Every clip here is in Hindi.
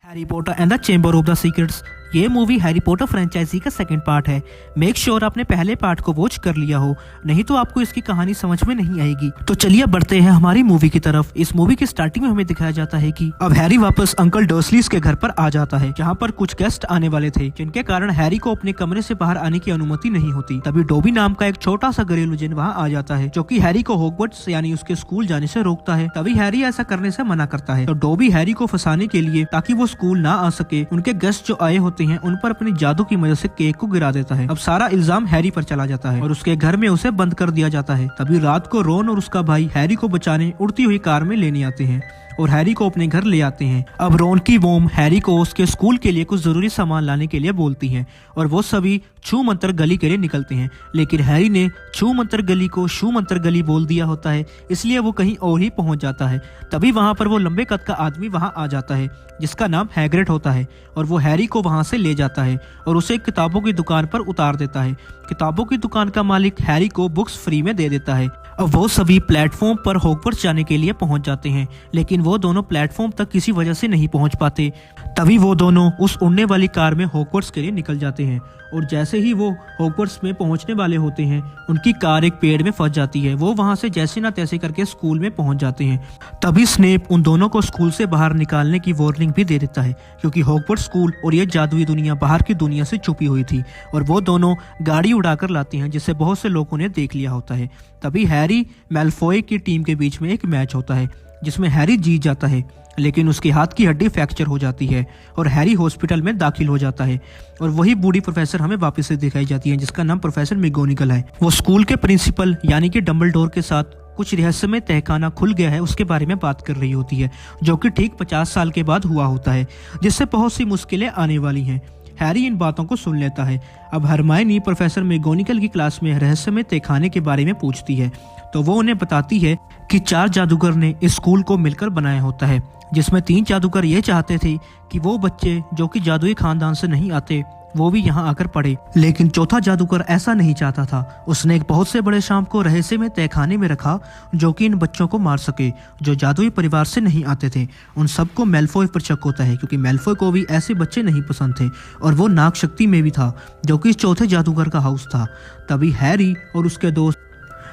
Harry Potter and the chamber of the secrets, ये मूवी हैरी पॉटर फ्रेंचाइजी का सेकंड पार्ट है। मेक श्योर आपने पहले पार्ट को वॉच कर लिया हो, नहीं तो आपको इसकी कहानी समझ में नहीं आएगी। तो चलिए बढ़ते हैं हमारी मूवी की तरफ। इस मूवी की स्टार्टिंग में हमें दिखाया जाता है कि अब हैरी वापस अंकल डर्सलीज के घर पर आ जाता है, जहाँ पर कुछ गेस्ट आने वाले थे, जिनके कारण हैरी को अपने कमरे से बाहर आने की अनुमति नहीं होती। तभी डोबी नाम का एक छोटा सा घरेलू जिन वहाँ आ जाता है, जो कि हैरी को हॉगवर्ट्स यानी उसके स्कूल जाने से रोकता है। तभी हैरी ऐसा करने से मना करता है, तो डोबी हैरी को फंसाने के लिए, ताकि वो स्कूल ना आ सके, उनके गेस्ट जो आए होते हैं उन पर अपनी जादू की मदद से केक को गिरा देता है। अब सारा इल्जाम हैरी पर चला जाता है और उसके घर में उसे बंद कर दिया जाता है। तभी रात को रोन और उसका भाई हैरी को बचाने उड़ती हुई कार में लेने आते हैं और हैरी को अपने घर ले आते हैं। अब रोन की मोम हैरी को उसके स्कूल के लिए कुछ जरूरी सामान लाने के लिए बोलती हैं और वो सभी छू मंतर गली के लिए निकलते हैं, लेकिन हैरी ने छू मंतर गली को शू मंतर गली बोल दिया होता है, इसलिए वो कहीं और ही पहुंच जाता है। तभी वहां पर वो लंबे कद का आदमी वहां आ जाता है, जिसका नाम हैग्रिड होता है, और वो हैरी को वहां से ले जाता है और उसे किताबों की दुकान पर उतार देता है। किताबों की दुकान का मालिक हैरी को बुक्स फ्री में दे देता है। अब वो सभी प्लेटफॉर्म पर हॉगवर्ट्स जाने के लिए पहुंच जाते हैं, लेकिन वो दोनों प्लेटफॉर्म तक किसी वजह से नहीं पहुंच पाते। तभी वो दोनों उस उड़ने वाली कार में हॉगवर्ट्स के लिए निकल जाते हैं, और जैसे ही वो हॉगवर्ट्स में पहुंचने वाले होते हैं, उनकी कार एक पेड़ में फंस जाती है। वो वहां से जैसे ना तैसे करके स्कूल में पहुंच जाते हैं। तभी स्नेप उन दोनों को स्कूल से बाहर निकालने की वार्निंग भी दे देता है, क्योंकि हॉगवर्ट्स स्कूल और ये जादुई दुनिया बाहर की दुनिया से छुपी हुई थी, और वो दोनों गाड़ी उड़ाकर लाते हैं, जिसे बहुत से लोगों ने देख लिया होता है। तभी हैरी मैलफॉय की टीम के बीच में एक मैच होता है, जिसमें हैरी जीत जाता है, लेकिन उसके हाथ की हड्डी फ्रैक्चर हो जाती है और हैरी हॉस्पिटल में दाखिल हो जाता है। और वही बूढ़ी प्रोफेसर हमें वापस से दिखाई जाती है, जिसका नाम प्रोफेसर मैगोनिगल है। वो स्कूल के प्रिंसिपल यानी कि डंबलडोर के साथ कुछ रहस्यमय तहखाना खुल गया है उसके बारे में बात कर रही होती है, जो कि ठीक 50 साल के बाद हुआ होता है, जिससे बहुत सी मुश्किलें आने वाली हैं। हैरी इन बातों को सुन लेता है। अब हरमायनी प्रोफेसर मैगोनिगल की क्लास में रहस्यमय तहखाने के बारे में पूछती है, तो वो उन्हें बताती है कि 4 जादूगर ने इस स्कूल को मिलकर बनाया होता है, जिसमें 3 जादूगर ये चाहते थे कि वो बच्चे जो कि जादुई खानदान से नहीं आते वो भी यहाँ आकर पढ़े, लेकिन चौथा जादूगर ऐसा नहीं चाहता था। उसने एक बहुत से बड़े शाम को रहस्य में तहखाने में रखा, जो कि इन बच्चों को मार सके जो जादुई परिवार से नहीं आते थे। उन सबको मैलफॉय पर शक होता है, क्योंकि मैलफॉय को भी ऐसे बच्चे नहीं पसंद थे, और वो नाग शक्ति में भी था, जो कि इस चौथे जादूगर का हाउस था। तभी हैरी और उसके दोस्त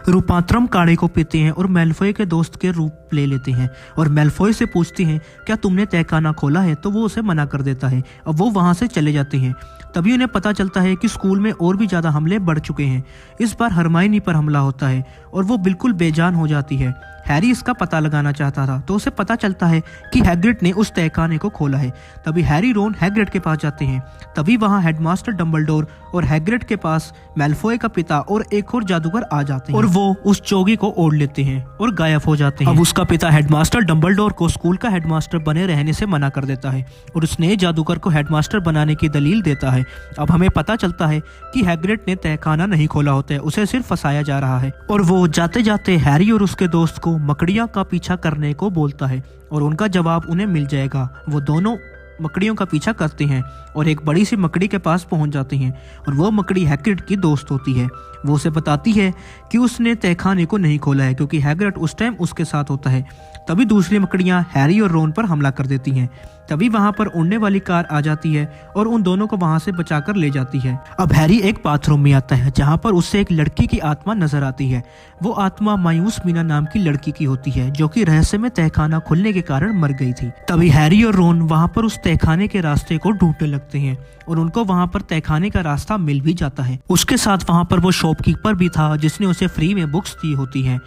रूपांतरम काढ़े को पीते हैं और मैलफॉय के दोस्त के रूप ले लेते हैं, और मैलफॉय से पूछते हैं क्या तुमने तहखाना खोला है, तो वो उसे मना कर देता है। अब वो वहां से चले जाते हैं। तभी उन्हें पता चलता है कि स्कूल में और भी ज्यादा हमले बढ़ चुके हैं। इस बार हरमायनी पर हमला होता है और वो बिल्कुल बेजान हो जाती है। हैरी इसका पता लगाना चाहता था, तो उसे पता चलता है कि हैग्रिड ने उस तहखाने को खोला है। तभी हैरी रोन हैग्रिड के पास जाते हैं। तभी वहां हेडमास्टर डंबलडोर और हैग्रिड के पास मैलफॉय का पिता और एक और जादूगर आ जाते हैं, और वो उस चोगी को ओढ़ लेते हैं और गायब हो जाते हैं। अब उसका पिता हेडमास्टर डंबलडोर को स्कूल का हेडमास्टर बने रहने से मना कर देता है, और उस नए जादूगर को हेडमास्टर बनाने की दलील देता है। अब हमें पता चलता है कि हैग्रिड ने तहखाना नहीं खोला होता है, उसे सिर्फ फंसाया जा रहा है, और वो जाते जाते हैरी और उसके दोस्त को मकड़ियों का पीछा करने को बोलता है, और उनका जवाब उन्हें मिल जाएगा। वो दोनों मकड़ियों का पीछा करते हैं और एक बड़ी सी मकड़ी के पास पहुंच जाते हैं, और वो मकड़ी हैग्रिड की दोस्त होती है। वो उसे बताती है कि उसने तहखाने को नहीं खोला है, क्योंकि हैग्रिड उस टाइम उसके साथ होता है। तभी दूसरी मकड़ियां हैरी और रोन पर हमला कर देती हैं। तभी वहां पर उड़ने वाली कार आ जाती है और उन दोनों को वहां से बचाकर ले जाती है। अब हैरी एक बाथरूम में आता है, जहां पर उससे एक लड़की की आत्मा नजर आती है। वो आत्मा मायूस मीना नाम की लड़की की होती है, जो कि रहस्य में तहखाना खुलने के कारण मर गई थी। तभी हैरी और रोन वहां पर उस तहखाने के रास्ते को ढूंढने लगते हैं, और उनको वहां पर तहखाने का रास्ता मिल भी जाता है। उसके साथ वहां पर वो शॉपकीपर भी था, जिसने उसे फ्री में बुक्स दी होती हैं,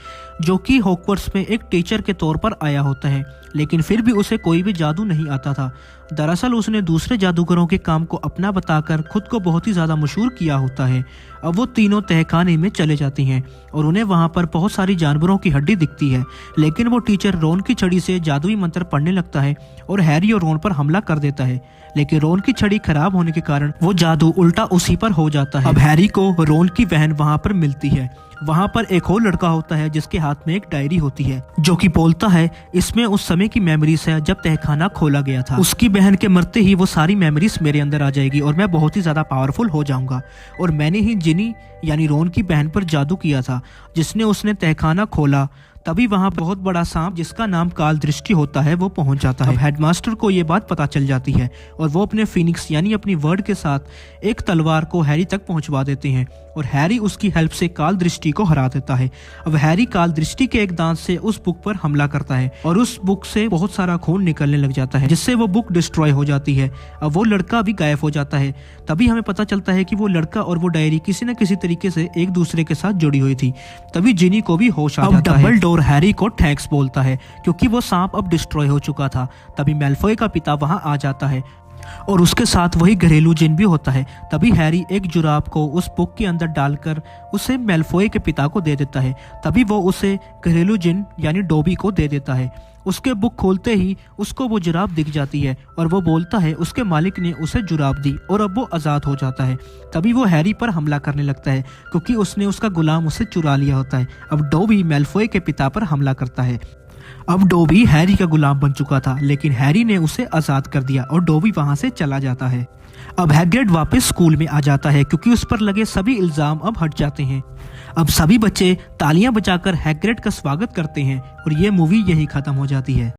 जो कि हॉगवर्ट्स में एक टीचर के तौर पर आया होता है, लेकिन फिर भी उसे कोई भी जादू नहीं आता था। दरअसल उसने दूसरे जादूगरों के काम को अपना बताकर खुद को बहुत ही ज्यादा मशहूर किया होता है। अब वो तीनों तहखाने में चले जाते हैं और उन्हें वहां पर बहुत सारी जानवरों की हड्डी दिखती है, लेकिन वो टीचर रोन की छड़ी से जादुई मंत्र पढ़ने लगता है और हैरी और रोन पर हमला कर देता है, लेकिन रोन की छड़ी खराब होने के कारण वो जादू उल्टा उसी पर हो जाता है। अब हैरी को रोन की बहन वहां पर मिलती है। वहां पर एक और लड़का होता है, जिसके हाथ में एक डायरी होती है, जो कि बोलता है इसमें उस समय की मेमोरीज है जब तहखाना खोला गया था। उसकी बहन के मरते ही वो सारी मेमोरीज मेरे अंदर आ जाएगी और मैं बहुत ही ज्यादा पावरफुल हो जाऊंगा, और मैंने ही जिनी यानी रोन की बहन पर जादू किया था, जिसने उसने तहखाना खोला। तभी वहाँ बहुत बड़ा सांप जिसका नाम काल दृष्टि होता है वो पहुंच जाता है। हेडमास्टर को ये बात पता चल जाती है और वो अपने फिनिक्स यानी अपनी वर्ड के साथ एक तलवार को हैरी तक पहुंचवा देते हैं और हैरी उसकी हेल्प से काल दृष्टि को हरा देता है। अब हैरी काल दृष्टि के एक दांत से उस बुक पर हमला करता है और उस बुक से बहुत सारा खून निकलने लग जाता है, जिससे वो बुक डिस्ट्रॉय हो जाती है। अब वो लड़का भी गायब हो जाता है। तभी हमें पता चलता है कि वो लड़का और वो डायरी किसी न किसी तरीके से एक दूसरे के साथ जुड़ी हुई थी। तभी जिनी को भी होश आ जाता है। डम्बलडोर हैरी को थैंक्स बोलता है क्योंकि वो सांप अब डिस्ट्रॉय हो चुका था। तभी मैल्फॉय का पिता वहां आ जाता है और उसके साथ वही घरेलू जिन भी होता है। तभी हैरी एक जुराब को उस बुक के अंदर डालकर उसे मैल्फॉय के पिता को दे देता है। तभी वो उसे घरेलू जिन यानी डोबी को दे देता है। उसके बुक खोलते ही उसको वो जुराब दिख जाती है और वो बोलता है उसके मालिक ने उसे जुराब दी और अब वो आज़ाद हो जाता है। तभी वो हैरी पर हमला करने लगता है क्योंकि उसने उसका गुलाम उसे चुरा लिया होता है। अब डोबी मैल्फॉय के पिता पर हमला करता है। अब डोबी हैरी का गुलाम बन चुका था, लेकिन हैरी ने उसे आज़ाद कर दिया और डोबी वहां से चला जाता है। अब हैग्रिड वापस स्कूल में आ जाता है क्योंकि उस पर लगे सभी इल्जाम अब हट जाते हैं। अब सभी बच्चे तालियां बजाकर हैग्रिड का स्वागत करते हैं और ये मूवी यही खत्म हो जाती है।